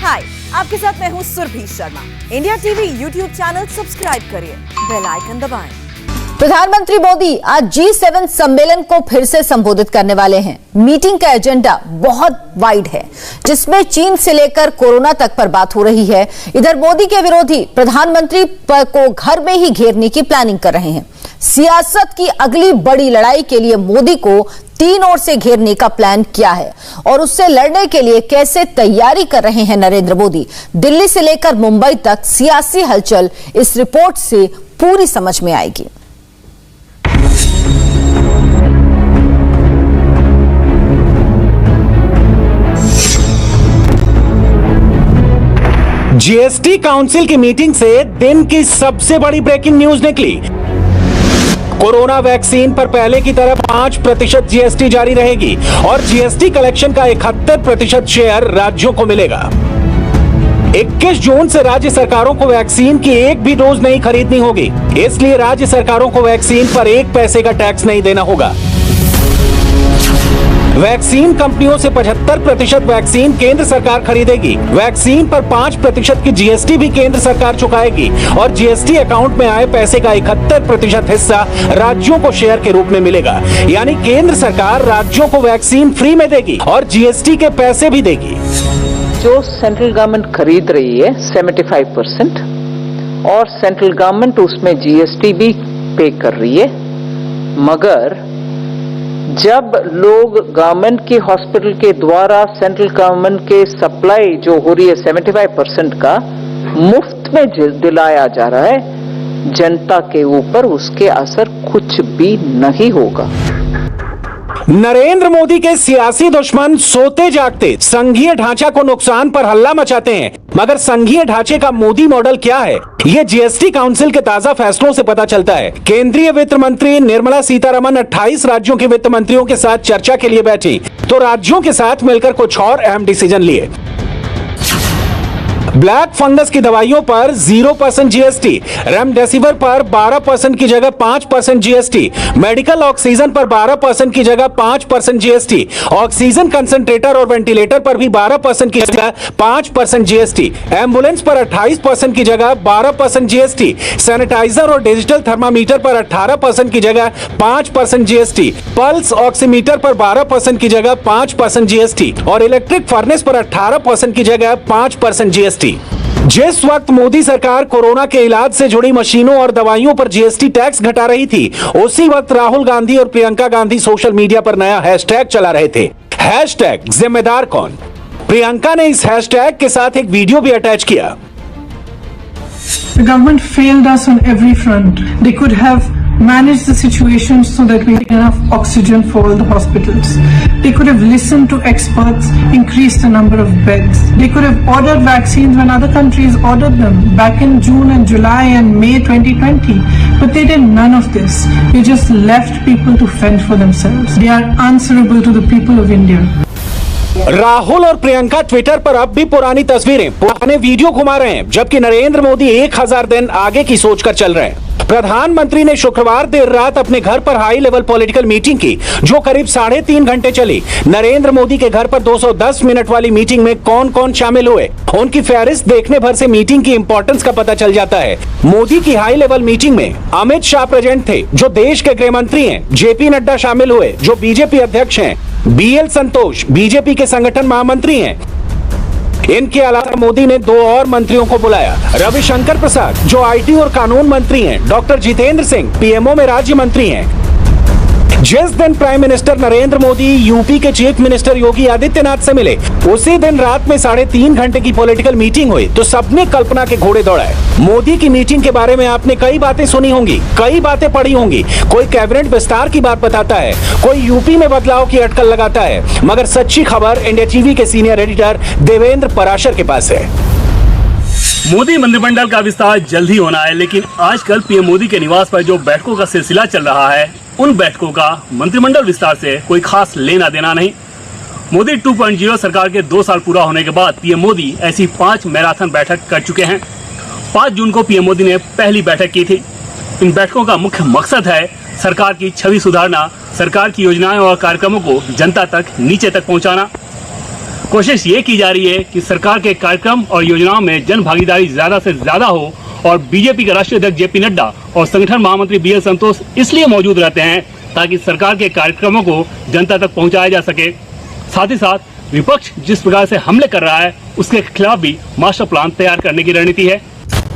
हाय, आपके साथ मैं हूँ Surabhi Sharma. India TV YouTube channel subscribe करिए, बेल आइकन दबाएं। प्रधानमंत्री मोदी आज G7 सम्मेलन को फिर से संबोधित करने वाले हैं। मीटिंग का एजेंडा बहुत वाइड है, जिसमें चीन से लेकर कोरोना तक पर बात हो रही है। इधर मोदी के विरोधी प्रधानमंत्री को घर में ही घेरने की प्लानिंग कर रहे हैं। सियासत की अगली बड़ी लड़ाई के लिए मोदी को 3 ओर से घेरने का प्लान किया है और उससे लड़ने के लिए कैसे तैयारी कर रहे हैं नरेंद्र मोदी। दिल्ली से लेकर मुंबई तक सियासी हलचल इस रिपोर्ट से पूरी समझ में आएगी। जीएसटी काउंसिल की मीटिंग से दिन की सबसे बड़ी ब्रेकिंग न्यूज निकली। कोरोना वैक्सीन पर पहले की तरह 5% जीएसटी जारी रहेगी और जीएसटी कलेक्शन का 71% शेयर राज्यों को मिलेगा। 21 जून से राज्य सरकारों को वैक्सीन की एक भी डोज नहीं खरीदनी होगी, इसलिए राज्य सरकारों को वैक्सीन पर 1 पैसे का टैक्स नहीं देना होगा। वैक्सीन कंपनियों से 75% वैक्सीन केंद्र सरकार खरीदेगी। वैक्सीन पर 5% की जीएसटी भी केंद्र सरकार चुकाएगी और जीएसटी अकाउंट में आए पैसे का 71% हिस्सा राज्यों को शेयर के रूप में मिलेगा। यानी केंद्र सरकार राज्यों को वैक्सीन फ्री में देगी और जीएसटी के पैसे भी देगी। जो सेंट्रल गवर्नमेंट खरीद रही है 75% और सेंट्रल गवर्नमेंट उसमें जीएसटी भी पे कर रही है, मगर जब लोग गवर्नमेंट के हॉस्पिटल के द्वारा सेंट्रल गवर्नमेंट के सप्लाई जो हो रही है 75% का मुफ्त में दिलाया जा रहा है, जनता के ऊपर उसके असर कुछ भी नहीं होगा। नरेंद्र मोदी के सियासी दुश्मन सोते जागते संघीय ढांचा को नुकसान पर हल्ला मचाते हैं, मगर संघीय ढांचे का मोदी मॉडल क्या है, ये जीएसटी काउंसिल के ताजा फैसलों से पता चलता है। केंद्रीय वित्त मंत्री निर्मला सीतारमण 28 राज्यों के वित्त मंत्रियों के साथ चर्चा के लिए बैठी, तो राज्यों के साथ मिलकर कुछ और अहम डिसीजन लिए। ब्लैक फंगस की दवाइयों पर 0% जीएसटी, रेमडेसिविर पर 12% की जगह 5% जीएसटी, मेडिकल ऑक्सीजन पर 12% की जगह 5% जीएसटी, ऑक्सीजन कंसंट्रेटर और वेंटिलेटर पर भी 12% की जगह 5% जीएसटी, एम्बुलेंस पर 28% की जगह 12% जीएसटी, सैनिटाइजर और डिजिटल थर्मामीटर पर 18% की जगह 5% जीएसटी, पल्स ऑक्सीमीटर पर 12% की जगह 5% जीएसटी और इलेक्ट्रिक फर्नेस पर 18% की जगह 5% जीएसटी। जिस वक्त मोदी सरकार कोरोना के इलाज से जुड़ी मशीनों और दवाइयों पर जीएसटी टैक्स घटा रही थी, उसी वक्त राहुल गांधी और प्रियंका गांधी सोशल मीडिया पर नया हैशटैग चला रहे थे, हैशटैग जिम्मेदार कौन। प्रियंका ने इस हैशटैग के साथ एक वीडियो भी अटैच किया। The government failed us on every front. They could have managed the situation so that we had enough oxygen for all the hospitals. They could have listened to experts, increased the number of beds. They could have ordered vaccines when other countries ordered them back in June and July and May 2020. But they did none of this. They just left people to fend for themselves. They are answerable to the people of India. Rahul और Priyanka Twitter पर अब भी पुरानी तस्वीरें, पुराने video घुमा रहे हैं, जबकि नरेंद्र मोदी 1000 दिन आगे की सोचकर चल रहे हैं। प्रधानमंत्री ने शुक्रवार देर रात अपने घर पर हाई लेवल पॉलिटिकल मीटिंग की, जो करीब 3.5 घंटे चली। नरेंद्र मोदी के घर पर 210 मिनट वाली मीटिंग में कौन कौन शामिल हुए, उनकी फहरिस्त देखने भर से मीटिंग की इंपॉर्टेंस का पता चल जाता है। मोदी की हाई लेवल मीटिंग में अमित शाह प्रेजेंट थे, जो देश के गृह मंत्री हैं। जेपी नड्डा शामिल हुए, जो बीजेपी अध्यक्ष हैं। बीएल संतोष बीजेपी के संगठन महामंत्री हैं। इनके अलावा मोदी ने 2 और मंत्रियों को बुलाया, रविशंकर प्रसाद जो आईटी और कानून मंत्री हैं, डॉक्टर जितेंद्र सिंह पीएमओ में राज्य मंत्री हैं। जिस दिन prime minister Narendra Modi UP के चीफ मिनिस्टर योगी आदित्यनाथ से मिले, उसी दिन रात में 3.5 घंटे की पॉलिटिकल मीटिंग हुई, तो सबने कल्पना के घोड़े दौड़ाए। मोदी की मीटिंग के बारे में आपने कई बातें सुनी होंगी, कई बातें पढ़ी होंगी। कोई कैबिनेट विस्तार की बात बताता है, कोई यूपी में बदलाव की अटकल लगाता है, मगर सच्ची खबर इंडिया टीवी के सीनियर एडिटर देवेंद्र पराशर के पास है। मोदी मंत्रिमंडल का विस्तार जल्द ही होना है, लेकिन आजकल पीएम मोदी के निवास पर जो बैठकों का सिलसिला चल रहा है, उन बैठकों का मंत्रिमंडल विस्तार से कोई खास लेना देना नहीं। मोदी 2.0 सरकार के 2 साल पूरा होने के बाद पीएम मोदी ऐसी 5 मैराथन बैठक कर चुके हैं। 5 जून को पीएम मोदी ने पहली बैठक की थी। इन बैठकों का मुख्य मकसद है सरकार की छवि सुधारना, सरकार की योजनाएं और कार्यक्रमों को जनता तक, नीचे तक पहुंचाना। कोशिश ये की जा रही है कि सरकार के कार्यक्रम और योजनाओं में जन भागीदारी ज्यादा से ज्यादा हो और बीजेपी के राष्ट्रीय अध्यक्ष जेपी नड्डा और संगठन महामंत्री बीएल संतोष इसलिए मौजूद रहते हैं ताकि सरकार के कार्यक्रमों को जनता तक पहुंचाया जा सके। साथ ही साथ विपक्ष जिस प्रकार से हमले कर रहा है उसके खिलाफ भी मास्टर प्लान तैयार करने की रणनीति है।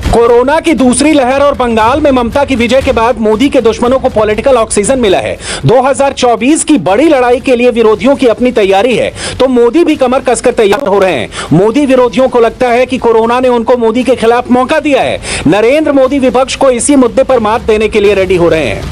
कोरोना की दूसरी लहर और बंगाल में ममता की विजय के बाद मोदी के दुश्मनों को पॉलिटिकल ऑक्सीजन मिला है। 2024 की बड़ी लड़ाई के लिए विरोधियों की अपनी तैयारी है, तो मोदी भी कमर कसकर तैयार हो रहे हैं। मोदी विरोधियों को लगता है कि कोरोना ने उनको मोदी के खिलाफ मौका दिया है। नरेंद्र मोदी विपक्ष को इसी मुद्दे पर मात देने के लिए रेडी हो रहे हैं।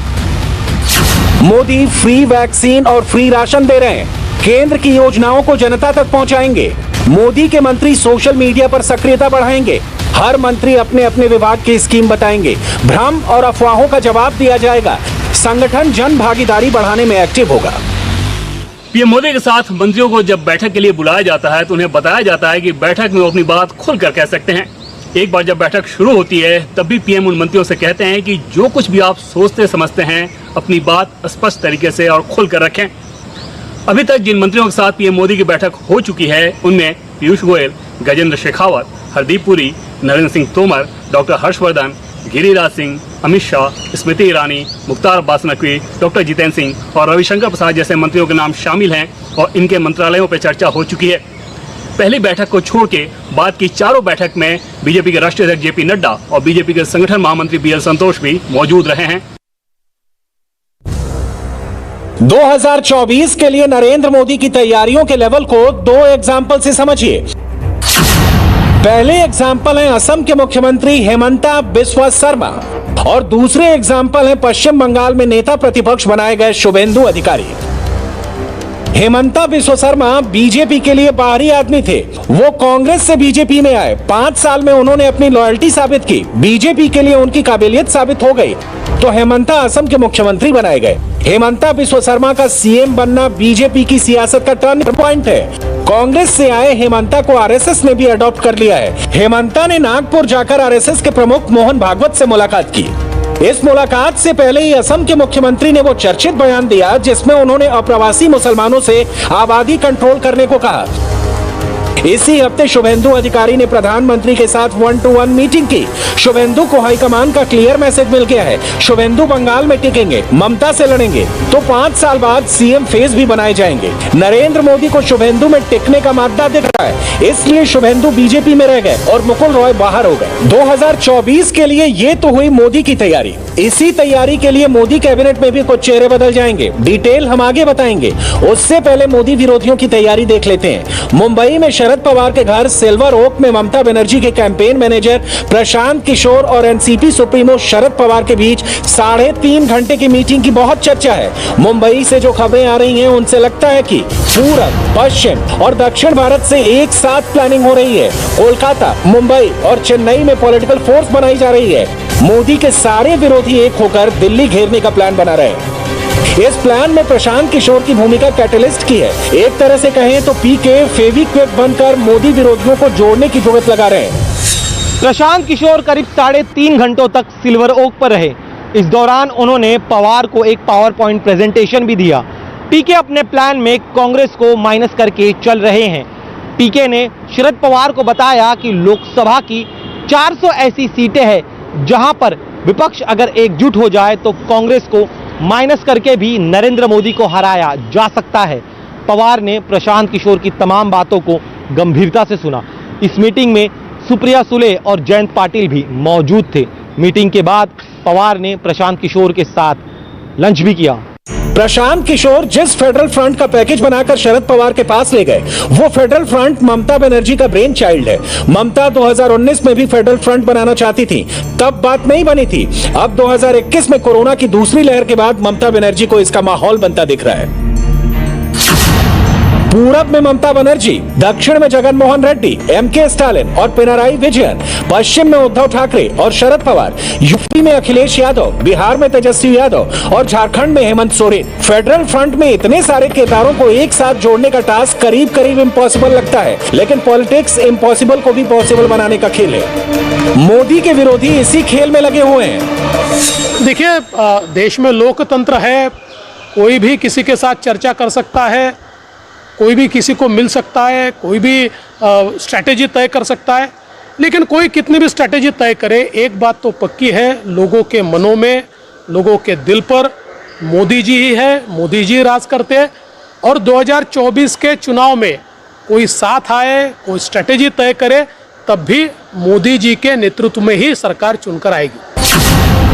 मोदी फ्री वैक्सीन और फ्री राशन दे रहे हैं, केंद्र की योजनाओं को जनता तक पहुंचाएंगे। मोदी के मंत्री सोशल मीडिया पर सक्रियता बढ़ाएंगे। हर मंत्री अपने अपने विभाग की स्कीम बताएंगे। भ्रम और अफवाहों का जवाब दिया जाएगा। संगठन जन भागीदारी बढ़ाने में एक्टिव होगा। पीएम मोदी के साथ मंत्रियों को जब बैठक के लिए बुलाया जाता है तो उन्हें बताया जाता है कि बैठक में वो अपनी बात खुलकर कह सकते हैं। एक बार जब बैठक शुरू होती है तब भी पीएम उन मंत्रियों से कहते हैं कि जो कुछ भी आप सोचते समझते हैं अपनी बात स्पष्ट तरीके से और खुलकर रखें। अभी तक जिन मंत्रियों के साथ पीएम मोदी की बैठक हो चुकी है उनमें पीयूष गोयल, गजेंद्र शेखावत, हरदीप पुरी, नरेंद्र सिंह तोमर, डॉक्टर हर्षवर्धन, गिरिराज सिंह, अमित शाह, स्मृति ईरानी, मुख्तार अब्बास नकवी, डॉक्टर जितेंद्र सिंह और रविशंकर प्रसाद जैसे मंत्रियों के नाम शामिल हैं और इनके मंत्रालयों पर चर्चा हो चुकी है। पहली बैठक को छोड़ के बाद की चारों बैठक में बीजेपी के राष्ट्रीय अध्यक्ष जेपी नड्डा और बीजेपी के संगठन महामंत्री बीएल संतोष भी मौजूद रहे हैं। 2024 के लिए नरेंद्र मोदी की तैयारियों के लेवल को 2 एग्जाम्पल से समझिए। पहले एग्जाम्पल है असम के मुख्यमंत्री हेमंता बिस्वा शर्मा और दूसरे एग्जाम्पल है पश्चिम बंगाल में नेता प्रतिपक्ष बनाए गए शुभेंदु अधिकारी। हेमंता बिस्वा शर्मा बीजेपी के लिए बाहरी आदमी थे। वो कांग्रेस से बीजेपी में आए। 5 साल में उन्होंने अपनी लॉयल्टी साबित की। बीजेपी के लिए उनकी काबिलियत साबित हो गई तो हेमंता असम के मुख्यमंत्री बनाए गए। हेमंता बिस्वा शर्मा का सीएम बनना बीजेपी की सियासत का टर्निंग पॉइंट है। कांग्रेस से आए हेमंता को आरएसएस ने भी अडॉप्ट कर लिया है। हेमंता ने नागपुर जाकर आरएसएस के प्रमुख मोहन भागवत से मुलाकात की। इस मुलाकात से पहले ही असम के मुख्यमंत्री ने वो चर्चित बयान दिया जिसमें उन्होंने अप्रवासी मुसलमानों से आबादी कंट्रोल करने को कहा। इसी हफ्ते शुभेंदु अधिकारी ने प्रधानमंत्री के साथ 1-to-1 मीटिंग की। शुभेंदु को हाईकमान का क्लियर मैसेज मिल गया है। शुभेंदु बंगाल में टिकेंगे, ममता से लड़ेंगे तो 5 साल बाद सीएम फेस भी बनाए जाएंगे। नरेंद्र मोदी को शुभेंदु में टिकने का मादा दिख रहा है, इसलिए शुभेंदु बीजेपी में रह गए और मुकुल रॉय बाहर हो गए। 2024 के लिए ये तो हुई मोदी की तैयारी। इसी तैयारी के लिए मोदी कैबिनेट में भी कुछ चेहरे बदल जाएंगे। डिटेल हम आगे बताएंगे। उससे पहले मोदी विरोधियों की तैयारी देख लेते हैं। मुंबई में शरद पवार के घर सिल्वर ओक में ममता बनर्जी के कैंपेन मैनेजर प्रशांत किशोर और एनसीपी सुप्रीमो शरद पवार के बीच 3.5 घंटे की मीटिंग की बहुत चर्चा है। मुंबई से जो खबरें आ रही हैं उनसे लगता है कि पूरब, पश्चिम और दक्षिण भारत से एक साथ प्लानिंग हो रही है। कोलकाता, मुंबई और चेन्नई में पॉलिटिकल फोर्स बनाई जा रही है। मोदी के सारे विरोधी एक होकर दिल्ली घेरने का प्लान बना रहे हैं। इस प्लान में प्रशांत किशोर की भूमिका कैटलिस्ट की है। एक तरह से कहें तो पीके फेविक्विक बनकर मोदी विरोधियों को जोड़ने की जुगत लगा रहे हैं। प्रशांत किशोर करीब 3.5 घंटों तक सिल्वर ओक पर रहे। इस दौरान उन्होंने पवार को एक पावर पॉइंट प्रेजेंटेशन भी दिया। पीके अपने प्लान में कांग्रेस को माइनस करके चल रहे हैं। पीके ने शरद पवार को बताया कि लोकसभा की 400 ऐसी सीटें हैं जहां पर विपक्ष अगर एकजुट हो जाए तो कांग्रेस को माइनस करके भी नरेंद्र मोदी को हराया जा सकता है। पवार ने प्रशांत किशोर की तमाम बातों को गंभीरता से सुना। इस मीटिंग में सुप्रिया सुले और जयंत पाटिल भी मौजूद थे। मीटिंग के बाद पवार ने प्रशांत किशोर के साथ लंच भी किया। प्रशांत किशोर जिस फेडरल फ्रंट का पैकेज बनाकर शरद पवार के पास ले गए वो फेडरल फ्रंट ममता बनर्जी का ब्रेन चाइल्ड है। ममता 2019 में भी फेडरल फ्रंट बनाना चाहती थी, तब बात नहीं बनी थी। अब 2021 में कोरोना की दूसरी लहर के बाद ममता बनर्जी को इसका माहौल बनता दिख रहा है। पूरब में ममता बनर्जी, दक्षिण में जगन मोहन रेड्डी, एमके स्टालिन और पिनराई विजयन, पश्चिम में उद्धव ठाकरे और शरद पवार, यूपी में अखिलेश यादव, बिहार में तेजस्वी यादव और झारखंड में हेमंत सोरेन। फेडरल फ्रंट में इतने सारे किरदारों को एक साथ जोड़ने का टास्क करीब करीब इम्पॉसिबल लगता है, लेकिन पॉलिटिक्स इम्पॉसिबल को भी पॉसिबल बनाने का खेल है। मोदी के विरोधी इसी खेल में लगे हुए हैं। देखिए, देश में लोकतंत्र है, कोई भी किसी के साथ चर्चा कर सकता है, कोई भी किसी को मिल सकता है, कोई भी स्ट्रैटेजी तय कर सकता है, लेकिन कोई कितनी भी स्ट्रैटेजी तय करे, एक बात तो पक्की है, लोगों के मनों में, लोगों के दिल पर मोदी जी ही है, मोदी जी राज करते हैं। और 2024 के चुनाव में कोई साथ आए, कोई स्ट्रैटेजी तय करे, तब भी मोदी जी के नेतृत्व में ही सरकार चुनकर आएगी।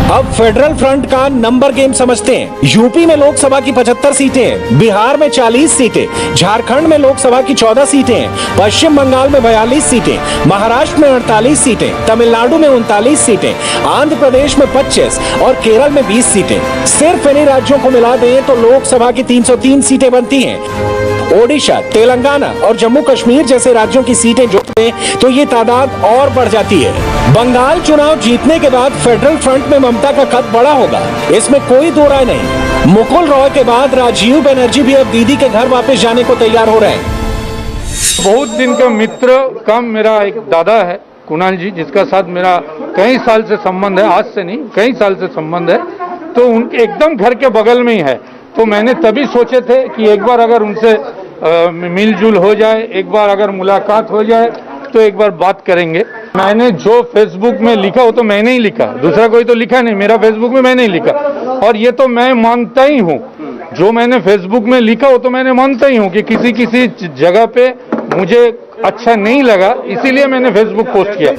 अब फेडरल फ्रंट का नंबर गेम समझते हैं। यूपी में लोकसभा की 75 सीटें हैं, बिहार में 40 सीटें, झारखंड में लोकसभा की 14 सीटें हैं, पश्चिम बंगाल में 42 सीटें, महाराष्ट्र में 48 सीटें, तमिलनाडु में 39 सीटें, आंध्र प्रदेश में 25 और केरल में 20 सीटें। सिर्फ इन्हीं राज्यों को मिला दें तो लोकसभा की 303 सीटें बनती हैं। ओडिशा, तेलंगाना और जम्मू कश्मीर जैसे राज्यों की सीटें जोड़ दें तो ये तादाद और बढ़ जाती है। बंगाल चुनाव जीतने के बाद फेडरल फ्रंट में ममता का कद बड़ा होगा, इसमें कोई दो राय नहीं। मुकुल रॉय के बाद राजीव बनर्जी भी अब दीदी के घर वापस जाने को तैयार हो रहे हैं। बहुत दिन का मित्र का मेरा एक दादा है, कुणाल जी, जिसका साथ मेरा कई साल से संबंध है, आज से नहीं कई साल से संबंध है, तो उनके एकदम घर के बगल में ही है। तो मैंने तभी सोचे थे कि एक बार अगर उनसे मिलजुल हो जाए, एक बार अगर मुलाकात हो जाए तो एक बार बात करेंगे। मैंने जो फेसबुक में लिखा वो तो मैंने ही लिखा, दूसरा कोई तो लिखा नहीं, मेरा फेसबुक में मैंने ही लिखा। और ये तो मैं मानता ही हूँ, जो मैंने फेसबुक में लिखा वो तो मैंने मानता ही हूँ कि किसी किसी जगह पे मुझे अच्छा नहीं लगा, इसीलिए मैंने फेसबुक पोस्ट किया।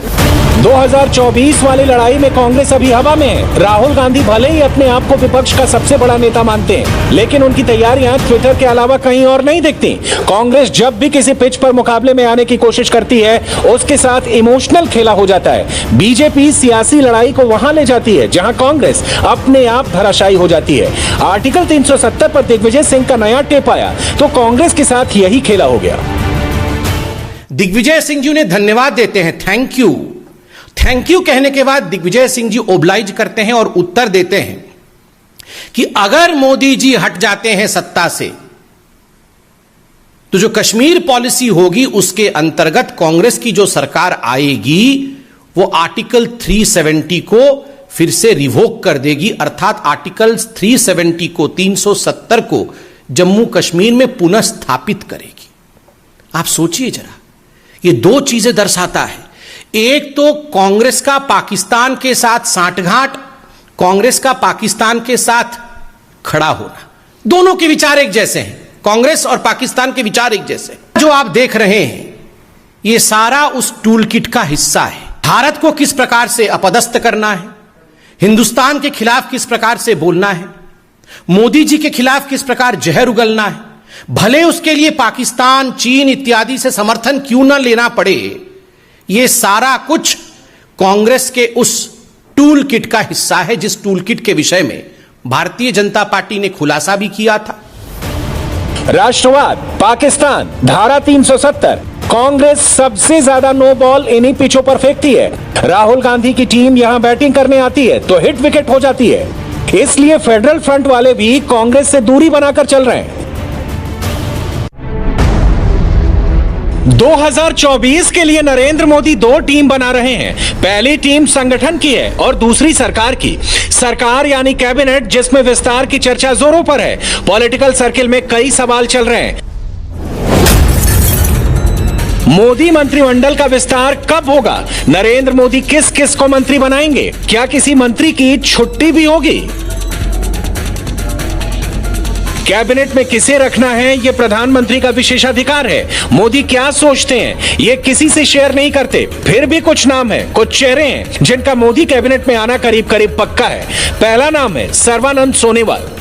2024 वाली लड़ाई में कांग्रेस अभी हवा में है। राहुल गांधी भले ही अपने आप को विपक्ष का सबसे बड़ा नेता मानते हैं, लेकिन उनकी तैयारियां ट्विटर के अलावा कहीं और नहीं दिखती। कांग्रेस जब भी किसी पिच पर मुकाबले में आने की कोशिश करती है, उसके साथ इमोशनल खेला हो जाता है। बीजेपी सियासी लड़ाई को वहां ले जाती है जहां कांग्रेस अपने आप धराशायी हो जाती है। आर्टिकल 370 पर दिग्विजय सिंह का नया टेप आया तो कांग्रेस के साथ यही खेला हो गया। दिग्विजय सिंह जी उन्हें धन्यवाद देते हैं, थैंक यू। थैंक यू कहने के बाद दिग्विजय सिंह जी ओब्लाइज करते हैं और उत्तर देते हैं कि अगर मोदी जी हट जाते हैं सत्ता से तो जो कश्मीर पॉलिसी होगी उसके अंतर्गत कांग्रेस की जो सरकार आएगी वो आर्टिकल 370 को फिर से रिवोक कर देगी, अर्थात आर्टिकल 370 को 370 को जम्मू कश्मीर में पुनः स्थापित करेगी। आप सोचिए जरा, ये दो चीजें दर्शाता है। एक तो कांग्रेस का पाकिस्तान के साथ सांठगांठ, कांग्रेस का पाकिस्तान के साथ खड़ा होना, दोनों के विचार एक जैसे हैं। कांग्रेस और पाकिस्तान के विचार एक जैसे। जो आप देख रहे हैं ये सारा उस टूल किट का हिस्सा है। भारत को किस प्रकार से अपदस्थ करना है, हिंदुस्तान के खिलाफ किस प्रकार से बोलना है, मोदी जी के खिलाफ किस प्रकार जहर उगलना है, भले उसके लिए पाकिस्तान, चीन इत्यादि से समर्थन क्यों ना लेना पड़े, ये सारा कुछ कांग्रेस के उस टूल किट का हिस्सा है जिस टूल किट के विषय में भारतीय जनता पार्टी ने खुलासा भी किया था। राष्ट्रवाद, पाकिस्तान, धारा 370, कांग्रेस सबसे ज्यादा नो बॉल इन्हीं पिचों पर फेंकती है। राहुल गांधी की टीम यहां बैटिंग करने आती है तो हिट विकेट हो जाती है। इसलिए फेडरल फ्रंट वाले भी कांग्रेस से दूरी बनाकर चल रहे हैं। 2024 के लिए नरेंद्र मोदी दो टीम बना रहे हैं। पहली टीम संगठन की है और दूसरी सरकार की। सरकार यानी कैबिनेट, जिसमें विस्तार की चर्चा जोरों पर है। पॉलिटिकल सर्किल में कई सवाल चल रहे हैं। मोदी मंत्रिमंडल का विस्तार कब होगा? नरेंद्र मोदी किस किस को मंत्री बनाएंगे? क्या किसी मंत्री की छुट्टी भी होगी? कैबिनेट में किसे रखना है यह प्रधानमंत्री का विशेषाधिकार है। मोदी क्या सोचते हैं ये किसी से शेयर नहीं करते। फिर भी कुछ नाम है, कुछ चेहरे हैं जिनका मोदी कैबिनेट में आना करीब करीब पक्का है। पहला नाम है सर्बानंद सोनोवाल।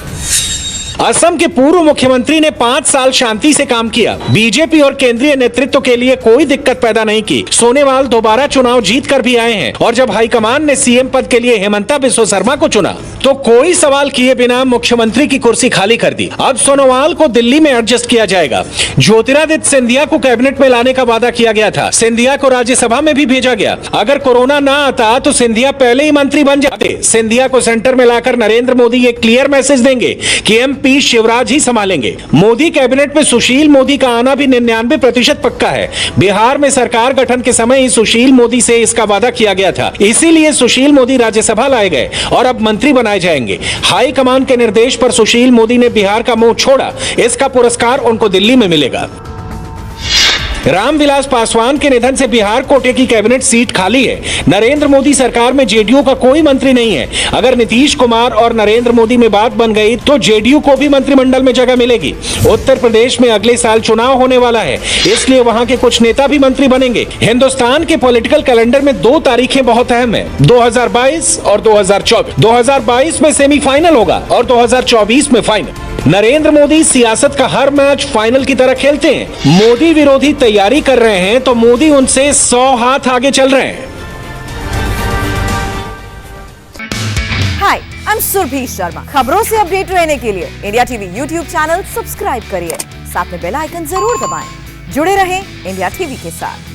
असम के पूर्व मुख्यमंत्री ने 5 साल शांति से काम किया, बीजेपी और केंद्रीय नेतृत्व के लिए कोई दिक्कत पैदा नहीं की। सोनोवाल दोबारा चुनाव जीत कर भी आए हैं और जब हाईकमान ने सीएम पद के लिए हेमंता बिस्वा शर्मा को चुना तो कोई सवाल किए बिना मुख्यमंत्री की कुर्सी खाली कर दी। अब सोनोवाल को दिल्ली में एडजस्ट किया जाएगा। ज्योतिरादित्य सिंधिया को कैबिनेट में लाने का वादा किया गया था। सिंधिया को राज्यसभा में भी भेजा गया। अगर कोरोना ना आता तो सिंधिया पहले ही मंत्री बन जाते। सिंधिया को सेंटर में लाकर नरेंद्र मोदी ये क्लियर मैसेज देंगे कि एमपी शिवराज ही संभालेंगे। मोदी कैबिनेट में सुशील मोदी का आना भी 99% पक्का है। बिहार में सरकार गठन के समय ही सुशील मोदी से इसका वादा किया गया था, इसीलिए सुशील मोदी राज्यसभा लाए गए और अब मंत्री बनाए जाएंगे। हाईकमान के निर्देश पर सुशील मोदी ने बिहार का मुंह छोड़ा, इसका पुरस्कार उनको दिल्ली में मिलेगा। रामविलास पासवान के निधन से बिहार कोटे की कैबिनेट सीट खाली है। नरेंद्र मोदी सरकार में जेडीयू का कोई मंत्री नहीं है। अगर नीतीश कुमार और नरेंद्र मोदी में बात बन गई तो जेडीयू को भी मंत्रिमंडल में जगह मिलेगी। उत्तर प्रदेश में अगले साल चुनाव होने वाला है, इसलिए वहां के कुछ नेता भी मंत्री बनेंगे। हिंदुस्तान के पॉलिटिकल कैलेंडर में 2 तारीखें बहुत अहम है, 2022 और 2024। 2022 में सेमीफाइनल होगा और 2024 में फाइनल। नरेंद्र मोदी सियासत का हर मैच फाइनल की तरह खेलते हैं। मोदी विरोधी तैयारी कर रहे हैं तो मोदी उनसे 100 हाथ आगे चल रहे हैं। हाय, आई एम सुरभि शर्मा। खबरों से अपडेट रहने के लिए India TV YouTube channel subscribe करिए, साथ में बेल आइकन जरूर दबाएं। जुड़े रहें इंडिया टीवी के साथ।